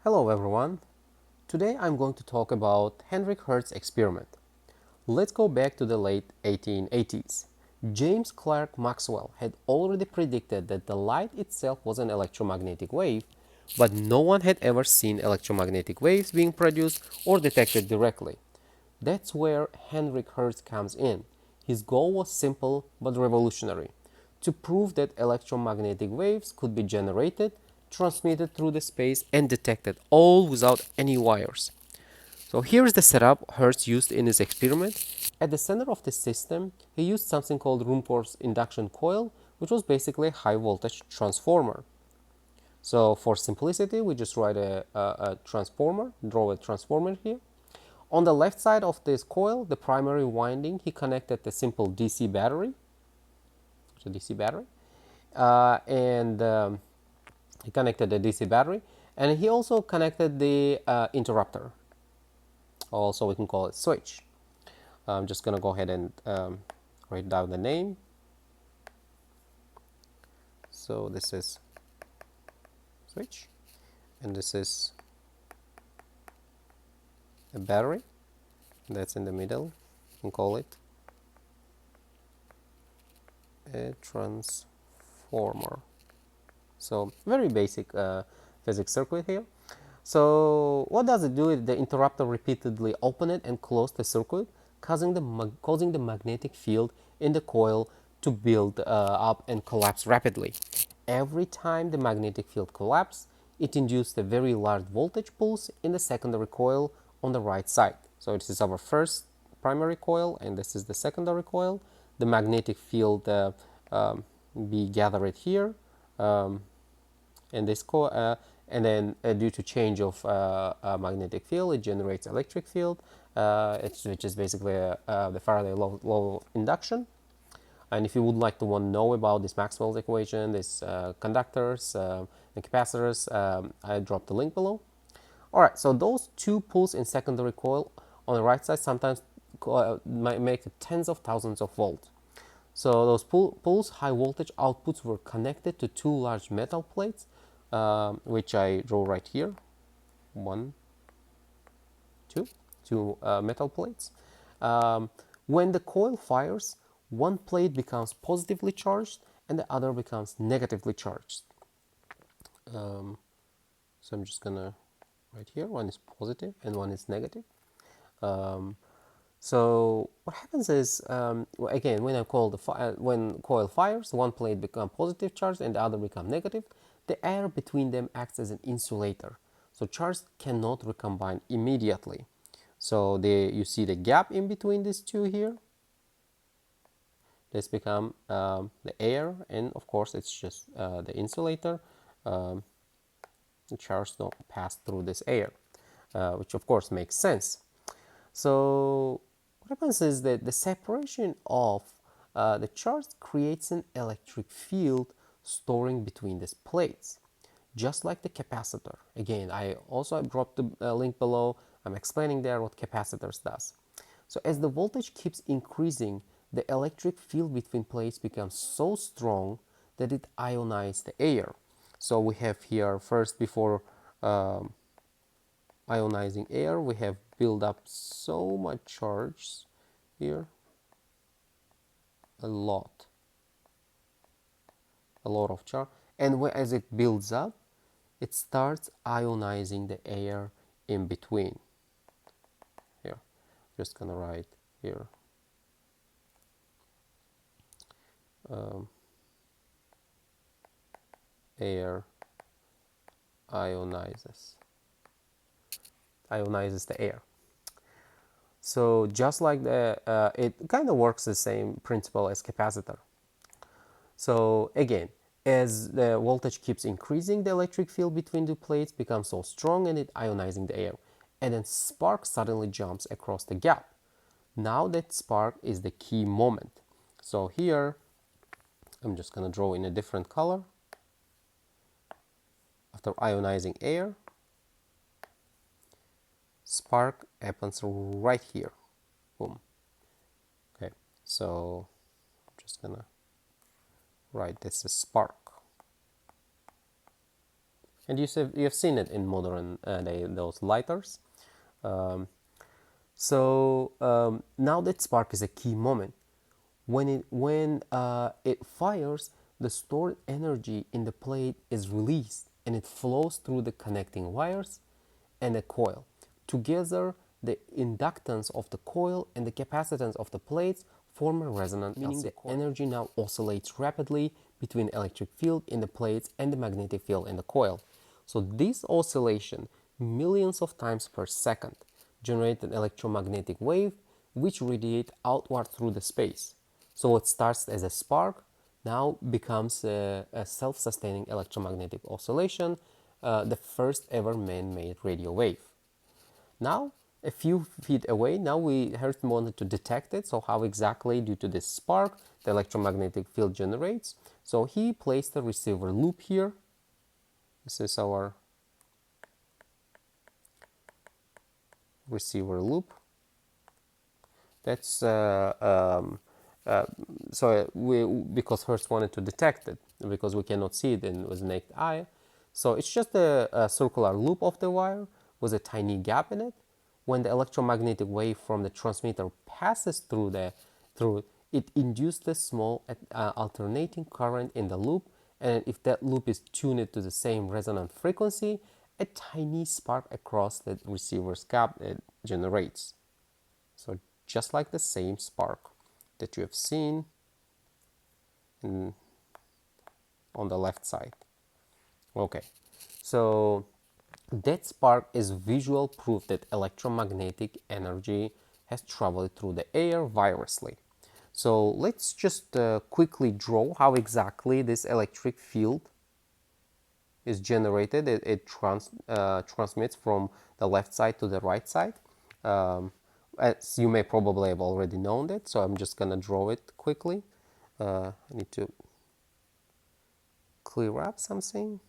Hello everyone. Today I'm going to talk about Heinrich Hertz experiment. Let's go back to the late 1880s. James Clerk Maxwell had already predicted that the light itself was an electromagnetic wave, but no one had ever seen electromagnetic waves being produced or detected directly. That's where Heinrich Hertz comes in. His goal was simple but revolutionary: to prove that electromagnetic waves could be generated, transmitted through the space, and detected all without any wires. So here is the setup Hertz used in his experiment. At the center of the system, he used something called Ruhmkorff's induction coil, which was basically a high voltage transformer. So for simplicity, we just write a transformer, draw a transformer here. On the left side of this coil, the primary winding, he connected the simple DC battery, and he connected the DC battery, and he also connected the interrupter. Also, we can call it switch. I'm just gonna go ahead and write down the name. So this is switch, and this is a battery that's in the middle. You can call it a transformer. So very basic physics circuit here. So what does it do? The interrupter repeatedly open it and close the circuit, causing the magnetic field in the coil to build up and collapse rapidly. Every time the magnetic field collapsed, it induced a very large voltage pulse in the secondary coil on the right side. So this is our first primary coil, and this is the secondary coil. The magnetic field be gathered here. In this and then due to change of magnetic field, it generates electric field, which is basically the Faraday law of induction. And if you would like to know about this Maxwell's equation, this conductors and capacitors, I dropped the link below. All right, so those two pulls in secondary coil on the right side sometimes might make tens of thousands of volts. So those pulls high voltage outputs were connected to two large metal plates, which I draw right here. One, two metal plates. When the coil fires, one plate becomes positively charged and the other becomes negatively charged. So I'm just gonna write here, one is positive and one is negative. So what happens is, again, when when coil fires, one plate becomes positive charged and the other becomes negative. The air between them acts as an insulator, so charge cannot recombine immediately. So you see the gap in between these two here. This become the air, and of course it's just the insulator. The charge don't pass through this air, which of course makes sense. So what happens is that the separation of the charge creates an electric field storing between these plates, just like the capacitor. Again, I also dropped the link below. I'm explaining there what capacitors does. So as the voltage keeps increasing, the electric field between plates becomes so strong that it ionizes the air. So we have here first, before ionizing air, we have built up so much charge here, a lot of charge, and as it builds up, it starts ionizing the air in between. Here, just gonna write here air ionizes the air. So just like it kind of works the same principle as capacitor. So again, as the voltage keeps increasing, the electric field between the plates becomes so strong and it ionizing the air, and then spark suddenly jumps across the gap. Now that spark is the key moment. So here I'm just gonna draw in a different color. After ionizing air, spark happens right here. Boom. Okay, so I'm just gonna write this as spark. And you've seen it in modern those lighters. Now that spark is a key moment. When it fires, the stored energy in the plate is released and it flows through the connecting wires and a coil. Together, the inductance of the coil and the capacitance of the plates form a resonant, meaning the energy now oscillates rapidly between electric field in the plates and the magnetic field in the coil. So this oscillation, millions of times per second, generate an electromagnetic wave which radiate outward through the space. So what starts as a spark now becomes a self-sustaining electromagnetic oscillation, the first ever man-made radio wave. Now, a few feet away, now Hertz wanted to detect it. So how exactly, due to this spark, the electromagnetic field generates? So he placed a receiver loop here. This is our receiver loop. That's because Hertz wanted to detect it, because we cannot see it with the naked eye. So it's just a circular loop of the wire with a tiny gap in it. When the electromagnetic wave from the transmitter passes through it induces a small alternating current in the loop, and if that loop is tuned to the same resonant frequency, a tiny spark across the receiver's gap generates. So just like the same spark that you have seen on the left side. Okay, so that spark is visual proof that electromagnetic energy has traveled through the air virtuously. So let's just quickly draw how exactly this electric field is generated. It transmits from the left side to the right side. As you may probably have already known that, so I'm just gonna draw it quickly. I need to clear up something.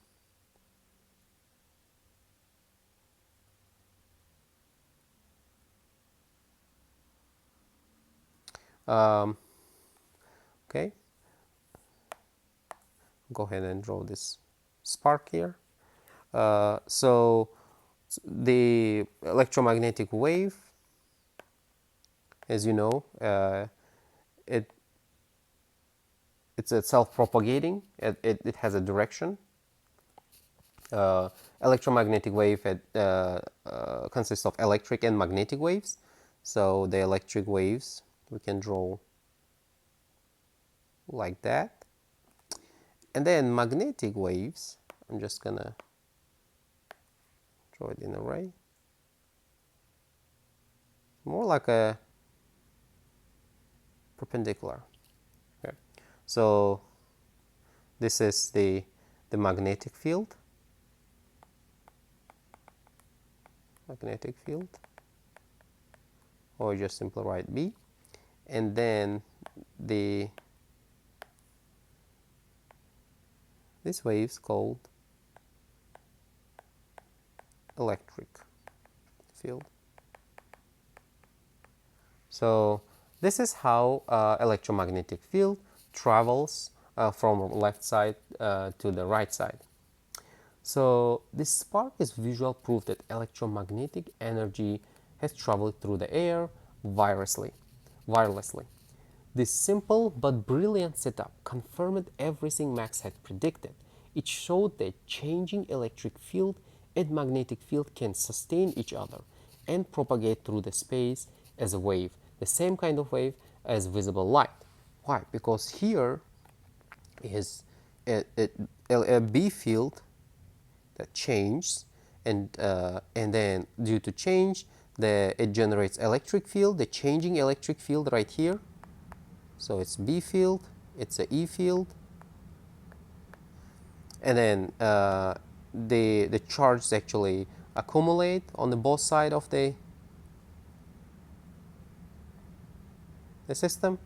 Okay, go ahead and draw this spark here. So the electromagnetic wave, as you know, it's a self-propagating. It has a direction. Electromagnetic wave consists of electric and magnetic waves. So the electric waves we can draw like that, and then magnetic waves, I'm just gonna draw it in a ray, more like a perpendicular. Okay. So this is the magnetic field, or just simply write B, and then this wave is called electric field. So this is how electromagnetic field travels from left side to the right side. So this spark is visual proof that electromagnetic energy has traveled through the air wirelessly. This simple but brilliant setup confirmed everything Max had predicted. It showed that changing electric field and magnetic field can sustain each other and propagate through the space as a wave, the same kind of wave as visible light. Why? Because here is a B field that changes, and then due to change, it generates electric field, the changing electric field right here. So it's B field, it's a E field, and then the charges actually accumulate on the both side of the system,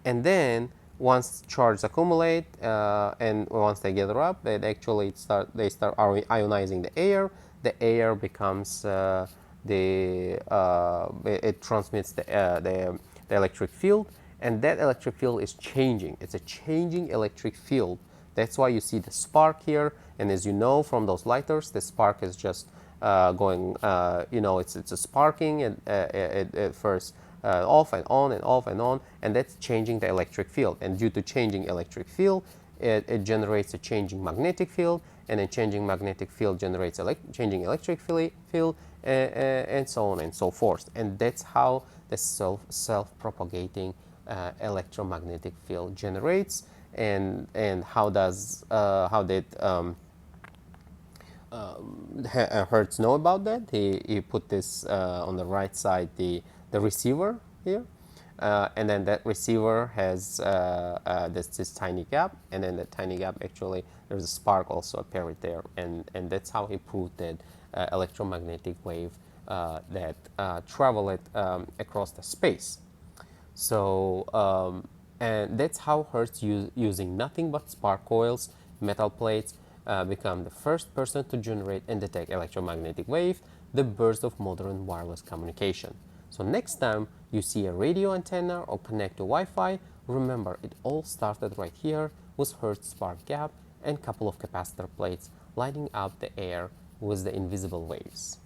and then once charges accumulate and once they gather up, they start ionizing the air. The air becomes it transmits the electric field, and that electric field is changing. It's a changing electric field That's why you see the spark here. And as you know from those lighters, the spark is just going, it's a sparking at first, off and on and off and on, and that's changing the electric field. And due to changing electric field, it generates a changing magnetic field, and then changing magnetic field generates changing electric field, and so on and so forth. And that's how the self-propagating electromagnetic field generates. And how did Hertz know about that? He put this on the right side, the receiver here, and then that receiver has this tiny gap, and then that tiny gap, actually there's a spark also apparent there, and that's how he proved that electromagnetic wave that travel it across the space. So and that's how Hertz, using nothing but spark coils, metal plates, become the first person to generate and detect electromagnetic wave, the birth of modern wireless communication. So next time you see a radio antenna or connect to Wi-Fi, remember it all started right here with Hertz spark gap and couple of capacitor plates lighting up the air with the invisible waves.